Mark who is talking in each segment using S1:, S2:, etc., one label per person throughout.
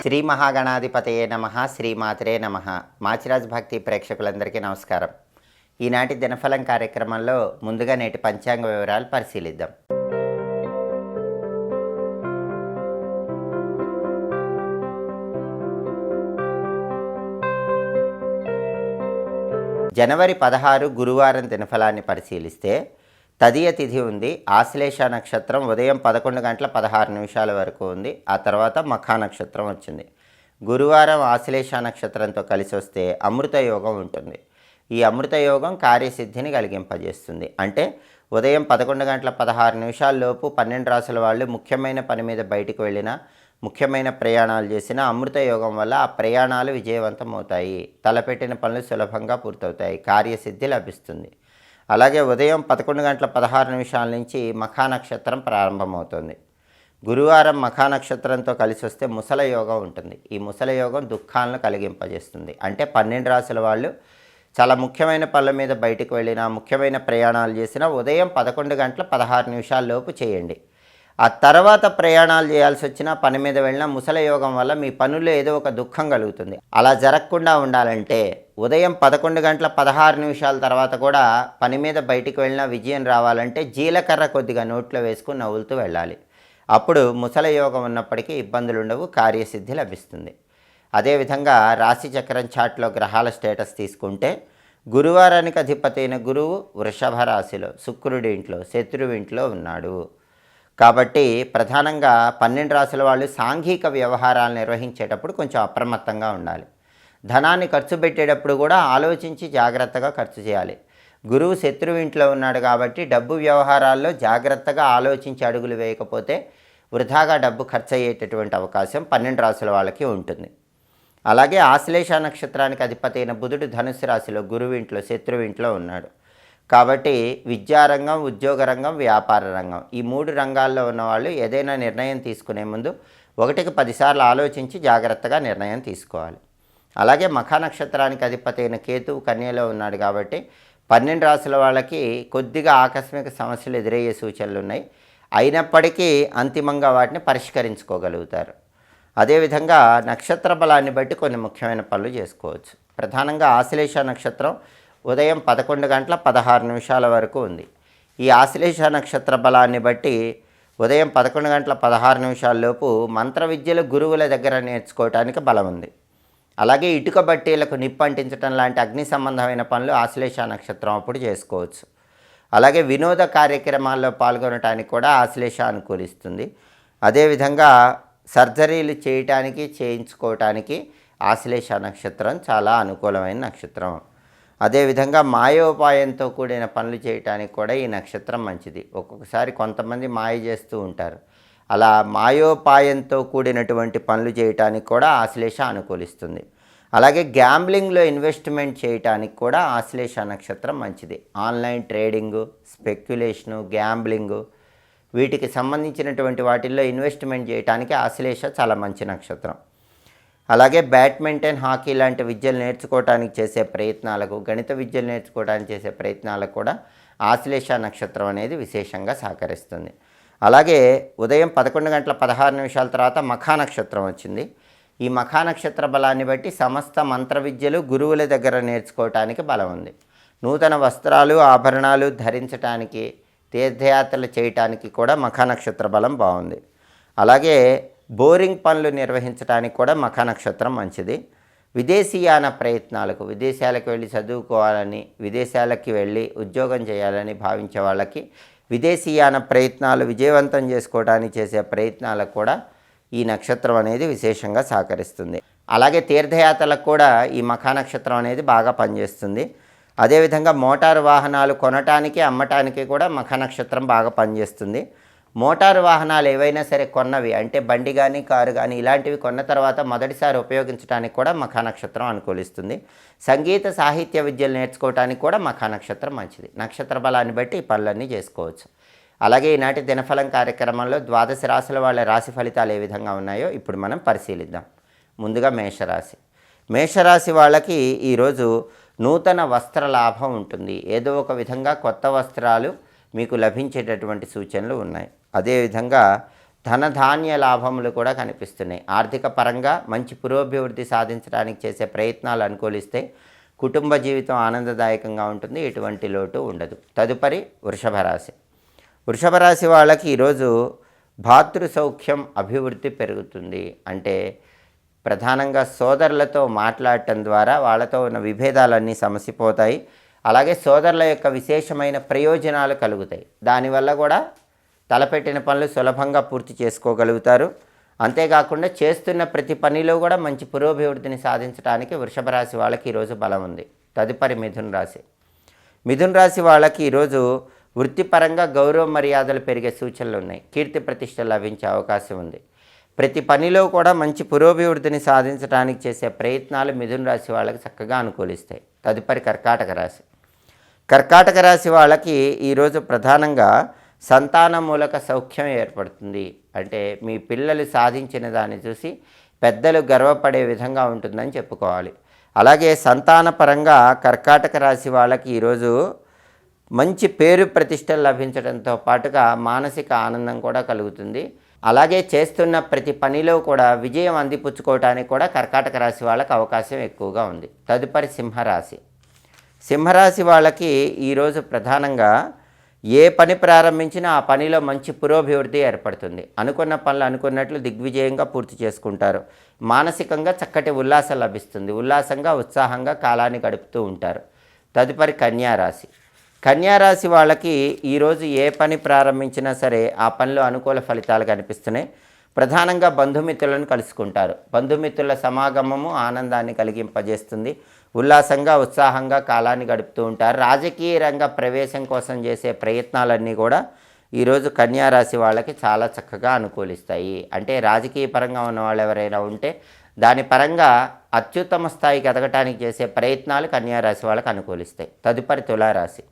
S1: శ్రీ మహాగణాధిపతయే నమః, శ్రీమాత్రే నమః. మాచిరాజ్ భక్తి ప్రేక్షకులందరికీ నమస్కారం. ఈనాటి దినఫలం కార్యక్రమంలో ముందుగా నేటి పంచాంగ వివరాలు పరిశీలిద్దాం. జనవరి 16 గురువారం దినఫలాన్ని పరిశీలిస్తే తదియ తిథి ఉంది. ఆశ్లేష నక్షత్రం ఉదయం 11 గంటల 16 నిమిషాల వరకు ఉంది. ఆ తర్వాత మఖా నక్షత్రం వచ్చింది. గురువారం ఆశ్లేష నక్షత్రంతో కలిసి వస్తే అమృత యోగం ఉంటుంది. ఈ అమృత యోగం కార్యసిద్ధిని కలిగింపజేస్తుంది. అంటే ఉదయం 11 గంటల 16 నిమిషాల్లోపు 12 రాసుల వాళ్ళు ముఖ్యమైన పని మీద బయటికి వెళ్ళినా, ముఖ్యమైన ప్రయాణాలు చేసిన అమృత యోగం వల్ల ఆ ప్రయాణాలు విజయవంతం అవుతాయి. తలపెట్టిన పనులు సులభంగా పూర్తవుతాయి. కార్యసిద్ధి లభిస్తుంది. అలాగే ఉదయం 11 గంటల 16 నిమిషాల నుంచి మఖా నక్షత్రం ప్రారంభమవుతుంది. గురువారం మఖా నక్షత్రంతో కలిసి వస్తే ముసల యోగం ఉంటుంది. ఈ ముసల యోగం దుఃఖాలను కలిగింపజేస్తుంది. అంటే 12 రాసుల వాళ్ళు చాలా ముఖ్యమైన పనుల మీద బయటకు వెళ్ళినా, ముఖ్యమైన ప్రయాణాలు చేసినా ఉదయం 11 గంటల 16 నిమిషాల్లోపు చేయండి. ఆ తర్వాత ప్రయాణాలు చేయాల్సి వచ్చినా, పని మీద వెళ్ళినా ముసల యోగం వల్ల మీ పనుల్లో ఏదో ఒక దుఃఖం కలుగుతుంది. అలా జరగకుండా ఉండాలంటే ఉదయం 11 గంటల 16 నిమిషాల తర్వాత కూడా పని మీద బయటికి వెళ్ళినా విజయం రావాలంటే జీలకర్ర కొద్దిగా నోట్లో వేసుకుని నవ్వులుతూ వెళ్ళాలి. అప్పుడు ముసల యోగం ఉన్నప్పటికీ ఇబ్బందులు ఉండవు, కార్యసిద్ధి లభిస్తుంది. అదేవిధంగా రాశి చక్రం చాట్లో గ్రహాల స్టేటస్ తీసుకుంటే గురువారానికి అధిపతి అయిన గురువు వృషభ రాశిలో, శుక్రుడి ఇంట్లో, శత్రువు ఇంట్లో ఉన్నాడు. కాబట్టి ప్రధానంగా 12 రాసుల వాళ్ళు సాంఘిక వ్యవహారాలు నిర్వహించేటప్పుడు కొంచెం అప్రమత్తంగా ఉండాలి. ధనాన్ని ఖర్చు పెట్టేటప్పుడు కూడా ఆలోచించి జాగ్రత్తగా ఖర్చు చేయాలి. గురువు శత్రువు ఇంట్లో ఉన్నాడు కాబట్టి డబ్బు వ్యవహారాల్లో జాగ్రత్తగా ఆలోచించి అడుగులు వేయకపోతే వృధాగా డబ్బు ఖర్చు అయ్యేటటువంటి అవకాశం 12 రాసుల వాళ్ళకి ఉంటుంది. అలాగే ఆశ్లేష నక్షత్రానికి అధిపతి అయిన బుధుడు ధనుస్సు రాశిలో, గురువు ఇంట్లో, శత్రువు ఇంట్లో ఉన్నాడు. కాబట్టి విద్యారంగం, ఉద్యోగ రంగం, వ్యాపార రంగం ఈ 3 రంగాల్లో ఉన్నవాళ్ళు ఏదైనా నిర్ణయం తీసుకునే ముందు 1కి 10 సార్లు ఆలోచించి జాగ్రత్తగా నిర్ణయం తీసుకోవాలి. అలాగే మఖా నక్షత్రానికి అధిపతి అయిన కేతువు కన్యలో ఉన్నాడు కాబట్టి 12 రాసుల వాళ్ళకి కొద్దిగా ఆకస్మిక సమస్యలు ఎదురయ్యే సూచనలు ఉన్నాయి. అయినప్పటికీ అంతిమంగా వాటిని పరిష్కరించుకోగలుగుతారు. అదేవిధంగా నక్షత్ర బలాన్ని బట్టి కొన్ని ముఖ్యమైన పనులు చేసుకోవచ్చు. ప్రధానంగా ఆశ్లేష నక్షత్రం ఉదయం 11 గంటల 16 నిమిషాల వరకు ఉంది. ఈ ఆశ్లేష నక్షత్ర బలాన్ని బట్టి ఉదయం 11 గంటల 16 నిమిషాల్లోపు మంత్ర విద్యలు గురువుల దగ్గర నేర్చుకోవడానికి బలం ఉంది. అలాగే ఇటుక బట్టీలకు నిప్పు అంటించడం లాంటి అగ్ని సంబంధమైన పనులు ఆశ్లేష నక్షత్రం అప్పుడు చేసుకోవచ్చు. అలాగే వినోద కార్యక్రమాల్లో పాల్గొనడానికి కూడా ఆశ్లేష అనుకూలిస్తుంది. అదేవిధంగా సర్జరీలు చేయటానికి, చేయించుకోవటానికి ఆశ్లేష నక్షత్రం చాలా అనుకూలమైన నక్షత్రం. అదేవిధంగా మాయోపాయంతో కూడిన పనులు చేయటానికి కూడా ఈ నక్షత్రం మంచిది. ఒక్కొక్కసారి కొంతమంది మాయ చేస్తూ ఉంటారు. అలా మాయోపాయంతో కూడినటువంటి పనులు చేయటానికి కూడా ఆశ్లేష అనుకూలిస్తుంది. అలాగే గ్యాంబ్లింగ్లో ఇన్వెస్ట్మెంట్ చేయటానికి కూడా ఆశ్లేష నక్షత్రం మంచిది. ఆన్లైన్ ట్రేడింగు, స్పెక్యులేషను, గ్యాంబ్లింగు వీటికి సంబంధించినటువంటి వాటిల్లో ఇన్వెస్ట్మెంట్ చేయటానికి ఆశ్లేష చాలా మంచి నక్షత్రం. అలాగే బ్యాడ్మింటన్, హాకీ లాంటి విద్యలు నేర్చుకోవడానికి చేసే ప్రయత్నాలకు, గణిత విద్యలు నేర్చుకోవడానికి చేసే ప్రయత్నాలకు కూడా ఆశ్లేష నక్షత్రం అనేది విశేషంగా సహకరిస్తుంది. అలాగే ఉదయం 11 గంటల 16 నిమిషాల తర్వాత మఖా నక్షత్రం వచ్చింది. ఈ మఖా నక్షత్ర బలాన్ని బట్టి సమస్త మంత్ర విద్యలు గురువుల దగ్గర నేర్చుకోవటానికి బలం ఉంది. నూతన వస్త్రాలు, ఆభరణాలు ధరించటానికి, తీర్థయాత్రలు చేయటానికి కూడా మఖా నక్షత్ర బలం బాగుంది. అలాగే బోరింగ్ పనులు నిర్వహించడానికి కూడా మఖా నక్షత్రం మంచిది. విదేశీయాన ప్రయత్నాలకు, విదేశాలకు వెళ్ళి చదువుకోవాలని, విదేశాలకి వెళ్ళి ఉద్యోగం చేయాలని భావించే వాళ్ళకి విదేశీయాన ప్రయత్నాలు విజయవంతం చేసుకోవడానికి చేసే ప్రయత్నాలకు కూడా ఈ నక్షత్రం అనేది విశేషంగా సహకరిస్తుంది. అలాగే తీర్థయాత్రలకు కూడా ఈ మఖా నక్షత్రం అనేది బాగా పనిచేస్తుంది. అదేవిధంగా మోటారు వాహనాలు కొనటానికి, అమ్మటానికి కూడా మఖా నక్షత్రం బాగా పనిచేస్తుంది. మోటారు వాహనాలు ఏవైనా సరే కొన్నవి అంటే బండి కానీ, కారు కానీ ఇలాంటివి కొన్న తర్వాత మొదటిసారి ఉపయోగించడానికి కూడా మఖా నక్షత్రం అనుకూలిస్తుంది. సంగీత, సాహిత్య విద్యలు నేర్చుకోవడానికి కూడా మఖా నక్షత్రం మంచిది. నక్షత్ర బలాన్ని బట్టి ఈ పనులన్నీ చేసుకోవచ్చు. అలాగే ఈనాటి దినఫలం కార్యక్రమంలో 12 రాశుల వాళ్ళ రాశి ఫలితాలు ఏ విధంగా ఉన్నాయో ఇప్పుడు మనం పరిశీలిద్దాం. ముందుగా మేషరాశి. మేషరాశి వాళ్ళకి ఈరోజు నూతన వస్త్ర లాభం ఉంటుంది. ఏదో ఒక విధంగా కొత్త వస్త్రాలు మీకు లభించేటటువంటి సూచనలు ఉన్నాయి. అదేవిధంగా ధనధాన్య లాభములు కూడా కనిపిస్తున్నాయి. ఆర్థిక పరంగా మంచి పురోభివృద్ధి సాధించడానికి చేసే ప్రయత్నాలు అనుకూలిస్తే కుటుంబ జీవితం ఆనందదాయకంగా ఉంటుంది, ఎటువంటి లోటు ఉండదు. తదుపరి వృషభ రాశి. వృషభ రాశి వాళ్ళకి ఈరోజు భాతృ సౌఖ్యం అభివృద్ధి పెరుగుతుంది. అంటే ప్రధానంగా సోదరులతో మాట్లాడటం ద్వారా వాళ్ళతో ఉన్న విభేదాలన్నీ సమసిపోతాయి. అలాగే సోదరుల యొక్క విశేషమైన ప్రయోజనాలు కలుగుతాయి. దానివల్ల కూడా తలపెట్టిన పనులు సులభంగా పూర్తి చేసుకోగలుగుతారు. అంతేకాకుండా చేస్తున్న ప్రతి పనిలో కూడా మంచి పురోభివృద్ధిని సాధించడానికి వృషభ రాశి వాళ్ళకి ఈరోజు బలం ఉంది. తదుపరి మిథున రాశి. మిథున రాశి వాళ్ళకి ఈరోజు వృత్తిపరంగా గౌరవ మర్యాదలు పెరిగే సూచనలు ఉన్నాయి. కీర్తి ప్రతిష్టలు లభించే అవకాశం ఉంది. ప్రతి పనిలో కూడా మంచి పురోభివృద్ధిని సాధించడానికి చేసే ప్రయత్నాలు మిథున రాశి వాళ్ళకి చక్కగా అనుకూలిస్తాయి. తదుపరి కర్కాటక రాశి. కర్కాటక రాశి వాళ్ళకి ఈరోజు ప్రధానంగా సంతాన మూలక సౌఖ్యం ఏర్పడుతుంది. అంటే మీ పిల్లలు సాధించిన దాన్ని చూసి పెద్దలు గర్వపడే విధంగా ఉంటుందని చెప్పుకోవాలి. అలాగే సంతానపరంగా కర్కాటక రాశి వాళ్ళకి ఈరోజు మంచి పేరు ప్రతిష్టలు లభించడంతో పాటుగా మానసిక ఆనందం కూడా కలుగుతుంది. అలాగే చేస్తున్న ప్రతి పనిలో కూడా విజయం అందిపుచ్చుకోవడానికి కూడా కర్కాటక రాశి వాళ్ళకి అవకాశం ఎక్కువగా ఉంది. తదుపరి సింహరాశి. సింహరాశి వాళ్ళకి ఈరోజు ప్రధానంగా ఏ పని ప్రారంభించినా ఆ పనిలో మంచి పురోభివృద్ధి ఏర్పడుతుంది. అనుకున్న పనులు అనుకున్నట్లు దిగ్విజయంగా పూర్తి చేసుకుంటారు. మానసికంగా చక్కటి ఉల్లాసం లభిస్తుంది. ఉల్లాసంగా ఉత్సాహంగా కాలాన్ని గడుపుతూ ఉంటారు. తదుపరి కన్యారాశి. కన్యారాశి వాళ్ళకి ఈరోజు ఏ పని ప్రారంభించినా సరే ఆ పనిలో అనుకూల ఫలితాలు కనిపిస్తున్నాయి. ప్రధానంగా బంధుమిత్రులను కలుసుకుంటారు. బంధుమిత్రుల సమాగమము ఆనందాన్ని కలిగింపజేస్తుంది. ఉల్లాసంగా ఉత్సాహంగా కాలాన్ని గడుపుతూ ఉంటారు. రాజకీయ రంగ ప్రవేశం కోసం చేసే ప్రయత్నాలన్నీ కూడా ఈరోజు కన్యారాశి వాళ్ళకి చాలా చక్కగా అనుకూలిస్తాయి. అంటే రాజకీయ పరంగా ఉన్న వాళ్ళు ఎవరైనా ఉంటే దాని పరంగా అత్యుత్తమ స్థాయికి ఎదగటానికి చేసే ప్రయత్నాలు కన్యారాశి వాళ్ళకి అనుకూలిస్తాయి. తదుపరి తులారాశి.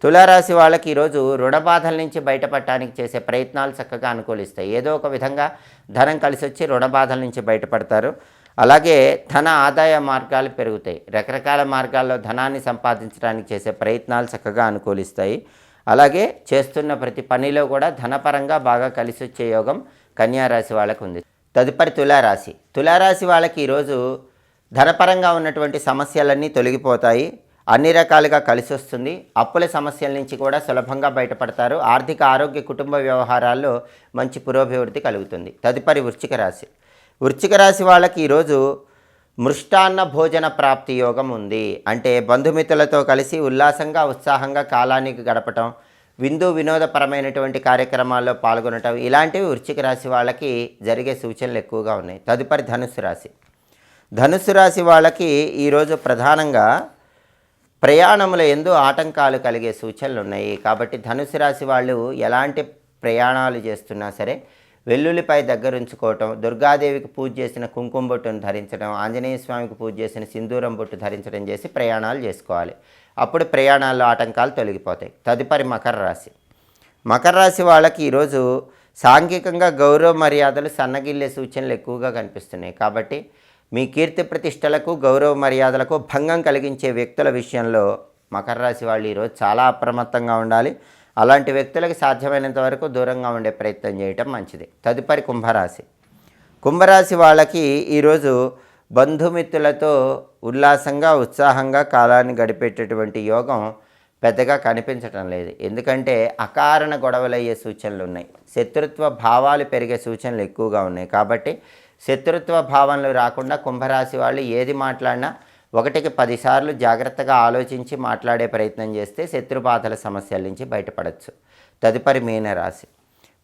S1: తులారాశి వాళ్ళకి ఈరోజు రుణ బాధల నుంచి బయటపడటానికి చేసే ప్రయత్నాలు చక్కగా అనుకూలిస్తాయి. ఏదో ఒక విధంగా ధనం కలిసి వచ్చి రుణ బాధల నుంచి బయటపడతారు. అలాగే ధన ఆదాయ మార్గాలు పెరుగుతాయి. రకరకాల మార్గాల్లో ధనాన్ని సంపాదించడానికి చేసే ప్రయత్నాలు చక్కగా అనుకూలిస్తాయి. అలాగే చేస్తున్న ప్రతి పనిలో కూడా ధనపరంగా బాగా కలిసి వచ్చే యోగం కన్యారాశి వాళ్ళకు ఉంది. తదుపరి తులారాశి. తులారాశి వాళ్ళకి ఈరోజు ధనపరంగా ఉన్నటువంటి సమస్యలన్నీ తొలగిపోతాయి. అన్ని రకాలుగా కలిసి వస్తుంది. అప్పుల సమస్యల నుంచి కూడా సులభంగా బయటపడతారు. ఆర్థిక ఆరోగ్య కుటుంబ వ్యవహారాల్లో మంచి పురోభివృద్ధి కలుగుతుంది. తదుపరి వృశ్చిక రాశి. వృశ్చిక రాశి వాళ్ళకి ఈరోజు మృష్టాన్న భోజన ప్రాప్తి యోగం ఉంది. అంటే బంధుమిత్రులతో కలిసి ఉల్లాసంగా ఉత్సాహంగా కాలానికి గడపటం, విందు వినోదపరమైనటువంటి కార్యక్రమాల్లో పాల్గొనటం, ఇలాంటివి వృశ్చిక రాశి వాళ్ళకి జరిగే సూచనలు ఎక్కువగా ఉన్నాయి. తదుపరి ధనుస్సు రాశి. ధనుస్సు రాశి వాళ్ళకి ఈరోజు ప్రధానంగా ప్రయాణముల యందు ఆటంకాలు కలిగే సూచనలు ఉన్నాయి. కాబట్టి ధనుసు రాశి వాళ్ళు ఎలాంటి ప్రయాణాలు చేస్తున్నా సరే వెల్లుల్లిపై దగ్గరుంచుకోవటం, దుర్గాదేవికి పూజ చేసిన కుంకుమ బొట్టును ధరించడం, ఆంజనేయ స్వామికి పూజ చేసిన సింధూరం బొట్టు ధరించడం చేసి ప్రయాణాలు చేసుకోవాలి. అప్పుడు ప్రయాణాల్లో ఆటంకాలు తొలగిపోతాయి. తదుపరి మకర రాశి. మకర రాశి వాళ్ళకి ఈరోజు సాంఘికంగా గౌరవ మర్యాదలు సన్నగిల్లే సూచనలు ఎక్కువగా కనిపిస్తున్నాయి. కాబట్టి మీ కీర్తి ప్రతిష్టలకు గౌరవ మర్యాదలకు భంగం కలిగించే వ్యక్తుల విషయంలో మకర రాశి వాళ్ళు ఈరోజు చాలా అప్రమత్తంగా ఉండాలి. అలాంటి వ్యక్తులకు సాధ్యమైనంత వరకు దూరంగా ఉండే ప్రయత్నం చేయటం మంచిది. తదుపరి కుంభరాశి. కుంభరాశి వాళ్ళకి ఈరోజు బంధుమిత్రులతో ఉల్లాసంగా ఉత్సాహంగా కాలాన్ని గడిపేటటువంటి యోగం పెద్దగా కనిపించటం లేదు. ఎందుకంటే అకారణ గొడవలయ్యే సూచనలు ఉన్నాయి. శత్రుత్వ భావాలు పెరిగే సూచనలు ఎక్కువగా ఉన్నాయి. కాబట్టి శత్రుత్వ భావనలు రాకుండా కుంభరాశి వాళ్ళు ఏది మాట్లాడినా 1కి 10 సార్లు జాగ్రత్తగా ఆలోచించి మాట్లాడే ప్రయత్నం చేస్తే శత్రుబాధల సమస్యల నుంచి బయటపడవచ్చు. తదుపరి మీనరాశి.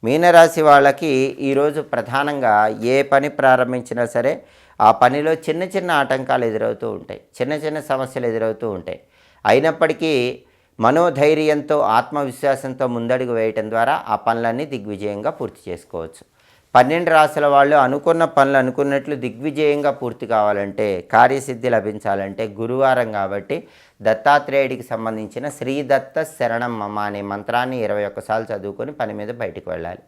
S1: మీనరాశి వాళ్ళకి ఈరోజు ప్రధానంగా ఏ పని ప్రారంభించినా సరే ఆ పనిలో చిన్న చిన్న ఆటంకాలు ఎదురవుతూ ఉంటాయి, చిన్న చిన్న సమస్యలు ఎదురవుతూ ఉంటాయి. అయినప్పటికీ మనోధైర్యంతో ఆత్మవిశ్వాసంతో ముందడుగు వేయటం ద్వారా ఆ పనులన్నీ దిగ్విజయంగా పూర్తి చేసుకోవచ్చు. 12 రాశుల వాళ్ళు అనుకున్న పనులు అనుకున్నట్లు దిగ్విజయంగా పూర్తి కావాలంటే, కార్యసిద్ధి లభించాలంటే గురువారం కాబట్టి దత్తాత్రేయుడికి సంబంధించిన శ్రీదత్త శరణం మమ అనే మంత్రాన్ని 21 సార్లు చదువుకొని పని మీద బయటకు వెళ్ళాలి.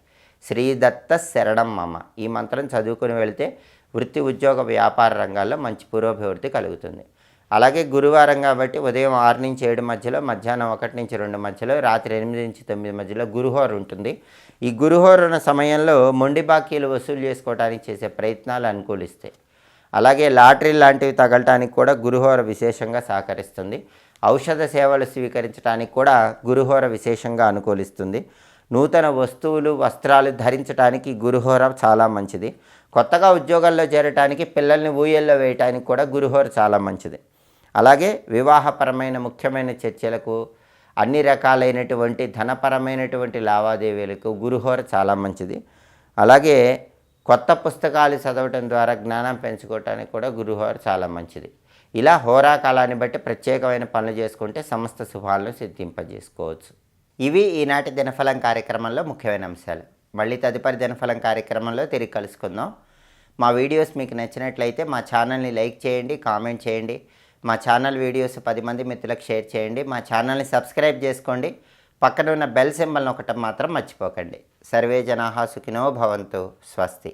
S1: శ్రీదత్త శరణం మమ ఈ మంత్రం చదువుకొని వెళితే వృత్తి ఉద్యోగ వ్యాపార రంగాల్లో మంచి పురోభివృద్ధి కలుగుతుంది. అలాగే గురువారం కాబట్టి ఉదయం 6 నుంచి 7 మధ్యలో, మధ్యాహ్నం 1 నుంచి 2 మధ్యలో, రాత్రి 8 నుంచి 9 మధ్యలో గురుహోర ఉంటుంది. ఈ గురుహోర ఉన్న సమయంలో మొండి బాకీలు వసూలు చేసుకోవడానికి చేసే ప్రయత్నాలు అనుకూలిస్తాయి. అలాగే లాటరీ లాంటివి తగలటానికి కూడా గురుహోర విశేషంగా సహకరిస్తుంది. ఔషధ సేవలు స్వీకరించడానికి కూడా గురుహోర విశేషంగా అనుకూలిస్తుంది. నూతన వస్తువులు, వస్త్రాలు ధరించడానికి గురుహోర చాలా మంచిది. కొత్తగా ఉద్యోగాల్లో చేరటానికి, పిల్లల్ని ఊయల్లో వేయటానికి కూడా గురుహోర చాలా మంచిది. అలాగే వివాహపరమైన ముఖ్యమైన చర్చలకు, అన్ని రకాలైనటువంటి ధనపరమైనటువంటి లావాదేవీలకు గురుహోర చాలా మంచిది. అలాగే కొత్త పుస్తకాలు చదవటం ద్వారా జ్ఞానం పెంచుకోవటానికి కూడా గురుహోర చాలా మంచిది. ఇలా హోరాకాలాన్ని బట్టి ప్రత్యేకమైన పనులు చేసుకుంటే సమస్త శుభాలను సిద్ధింపజేసుకోవచ్చు. ఇవి ఈనాటి దినఫలం కార్యక్రమంలో ముఖ్యమైన అంశాలు. మళ్ళీ తదుపరి దినఫలం కార్యక్రమంలో తిరిగి కలుసుకుందాం. మా వీడియోస్ మీకు నచ్చినట్లయితే మా ఛానల్ని లైక్ చేయండి, కామెంట్ చేయండి. మా ఛానల్ వీడియోస్ 10 మంది మిత్రులకు షేర్ చేయండి. మా ఛానల్ని సబ్స్క్రైబ్ చేసుకోండి. పక్కన ఉన్న బెల్ సింబల్ నొక్కటం మాత్రం మర్చిపోకండి. సర్వే జనాః సుఖినో భవంతు. స్వస్తి.